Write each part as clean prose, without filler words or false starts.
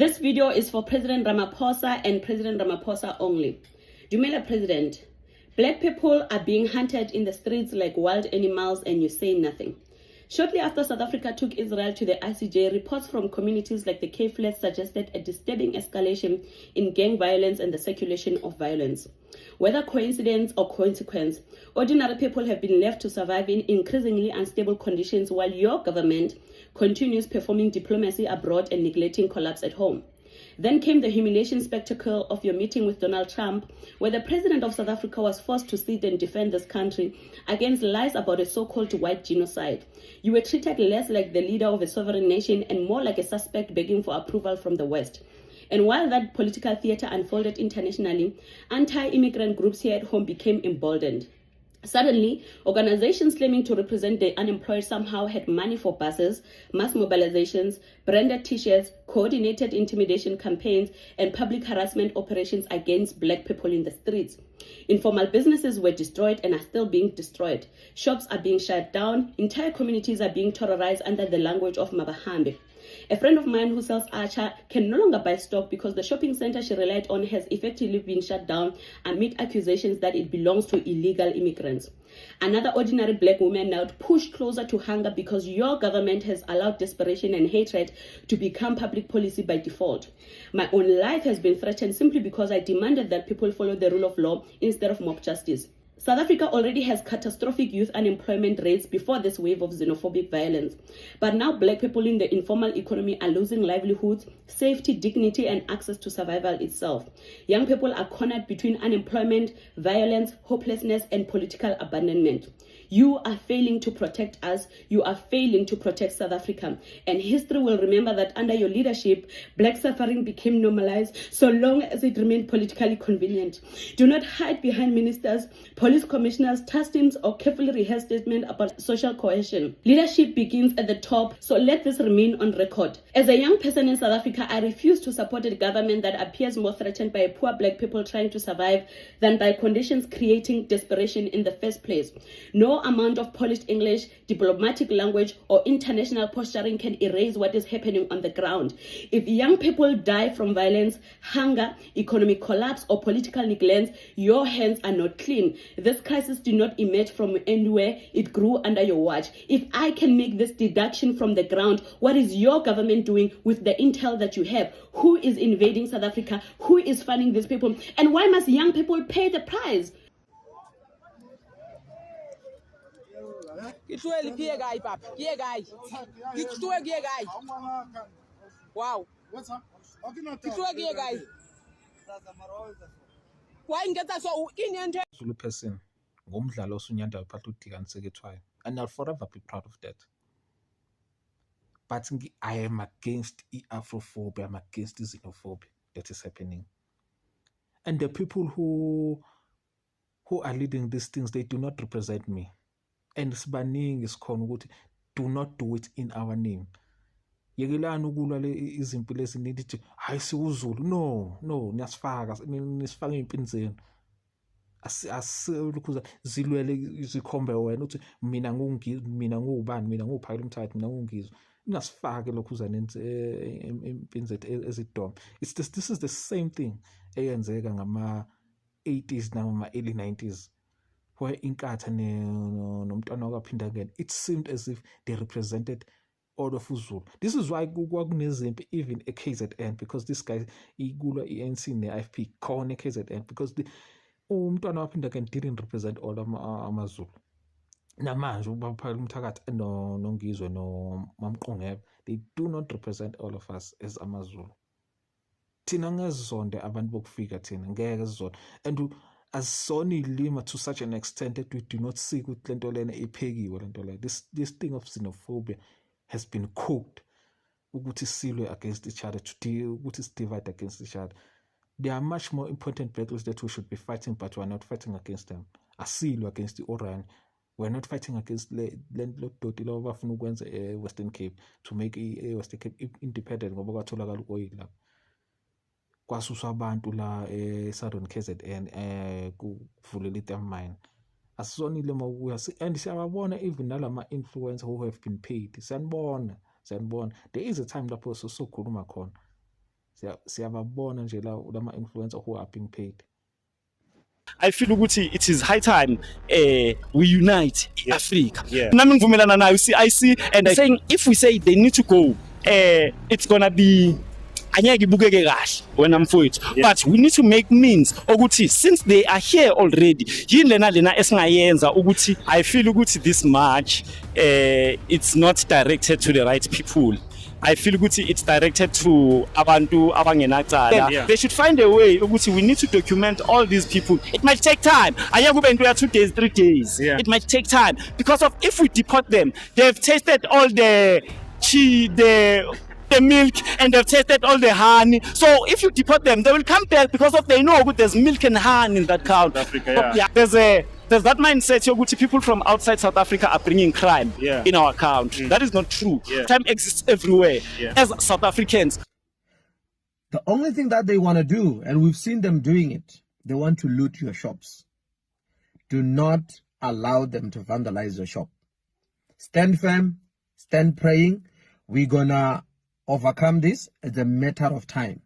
This video is for President Ramaphosa and President Ramaphosa only. Dumela President, black people are being hunted in the streets like wild animals and you say nothing. Shortly after South Africa took Israel to the ICJ, reports from communities like the Cape Flats suggested a disturbing escalation in gang violence and the circulation of violence. Whether coincidence or consequence, ordinary people have been left to survive in increasingly unstable conditions while your government continues performing diplomacy abroad and neglecting collapse at home. Then came the humiliation spectacle of your meeting with Donald Trump, where the president of South Africa was forced to sit and defend this country against lies about a so-called white genocide. You were treated less like the leader of a sovereign nation and more like a suspect begging for approval from the West. And while that political theater unfolded internationally, anti-immigrant groups here at home became emboldened. Suddenly, organizations claiming to represent the unemployed somehow had money for buses, mass mobilizations, branded t-shirts, coordinated intimidation campaigns, and public harassment operations against black people in the streets. Informal businesses were destroyed and are still being destroyed. Shops are being shut down. Entire communities are being terrorized under the language of Mabahambe. A friend of mine who sells Archer can no longer buy stock because the shopping center she relied on has effectively been shut down amid accusations that it belongs to illegal immigrants. Another ordinary black woman now pushed closer to hunger because your government has allowed desperation and hatred to become public policy by default. My own life has been threatened simply because I demanded that people follow the rule of law instead of mob justice. South Africa already has catastrophic youth unemployment rates before this wave of xenophobic violence. But now black people in the informal economy are losing livelihoods, safety, dignity, and access to survival itself. Young people are cornered between unemployment, violence, hopelessness, and political abandonment. You are failing to protect us. You are failing to protect South Africa. And history will remember that under your leadership, black suffering became normalized so long as it remained politically convenient. Do not hide behind ministers, police commissioners, task teams, or carefully rehearsed statements about social cohesion. Leadership begins at the top, so let this remain on record. As a young person in South Africa, I refuse to support a government that appears more threatened by poor black people trying to survive than by conditions creating desperation in the first place. No amount of polished English, diplomatic language, or international posturing can erase what is happening on the ground. If young people die from violence, hunger, economic collapse, or political neglect, your hands are not clean. This crisis did not emerge from anywhere. It grew under your watch. If I can make this deduction from the ground, what is your government doing with the intel that you have? Who is invading South Africa? Who is funding these people? And why must young people pay the price? Wow. What's up? Why get us so in Zulu person? Ngomdlalo osunyanda uphatha udikanisekethwayo. And I'll forever be proud of that. But I am against Afrophobia, I'm against the xenophobia that is happening. And the people who are leading these things, they do not represent me. And Sbaning is called, do not do it in our name. Yegelana ukulwa izimpilo ezinithi hayi siwuzulu no niyasifaka impini zenu asilukhuza zilwele zikhombe wena uthi mina ngubani mina nguphakela umthathu mina ngungizwe ningasifake lokhuza impini zethu ezidoma. This is the same thing eyenzeka ngama 80s nama early 90s where inkatha nomntwana wakaphinda again. It seemed as if they represented all of Uzulu. This is why kwakunezimpi even a KZN, because this guy ikulwa ANC ne-IFP khona KZN, because umntwana waphinda again didn't represent all amazulu. Namanje ubaphakela umthakathi nongizwe nomamqungebe, they do not represent all of us as amazulu. Thina ngezonde abantu bokufika thina ngeke sizonde, and asisona ilima to such an extent that we do not see ukuthi lento lena iphekiwe lento lena. This thing of xenophobia has been cooked ukuthi silwe against each other, ukuthi divide against each other. There are much more important battles that we should be fighting, but we are not fighting against them. Asilwe against the Oran. We are not fighting against Doti abafuna ukwenza Western Cape to make Western Cape independent ngoba kwatholakala oil la. Kwasuswa abantu la Southern KZN kuvulela item mine. Asonile mawuya and siyabona even nalama influencers who have been paid. Sanibona. There is a time lapho sokhuluma khona. siyababona nje lama influencer who are being paid. I feel ukuthi it is high time we unite Africa. Nami ngivumelana nayo. I see and I'm saying if we say they need to go, it's gonna be anyeke ibukeke kahle when I'm for it. But we need to make means ukuthi since they are here already, yini lena esingayenza ukuthi I feel ukuthi this march it's not directed to the right people. I feel ukuthi it's directed to abantu abangenacala. They should find a way ukuthi we need to document all these people. It might take time. Ayeke kube into ya 2 days, 3 days. It might take time because of if we deport them, they've tasted all the milk and they've tasted all the honey. So if you deport them, they will come back because of they know there's milk and honey in that country. There's that mindset yokuthi people from outside South Africa are bringing crime in our country. That is not true. Crime exists everywhere. As South Africans, the only thing that they want to do, and we've seen them doing it, they want to loot your shops. Do not allow them to vandalize your shop. Stand firm, stand praying. We're gonna overcome this. It's a matter of time.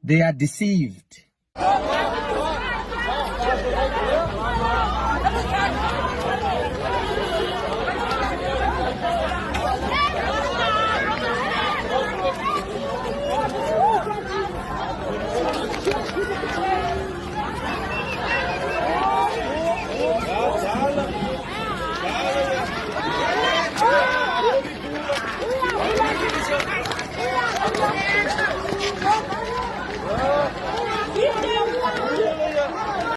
They are deceived.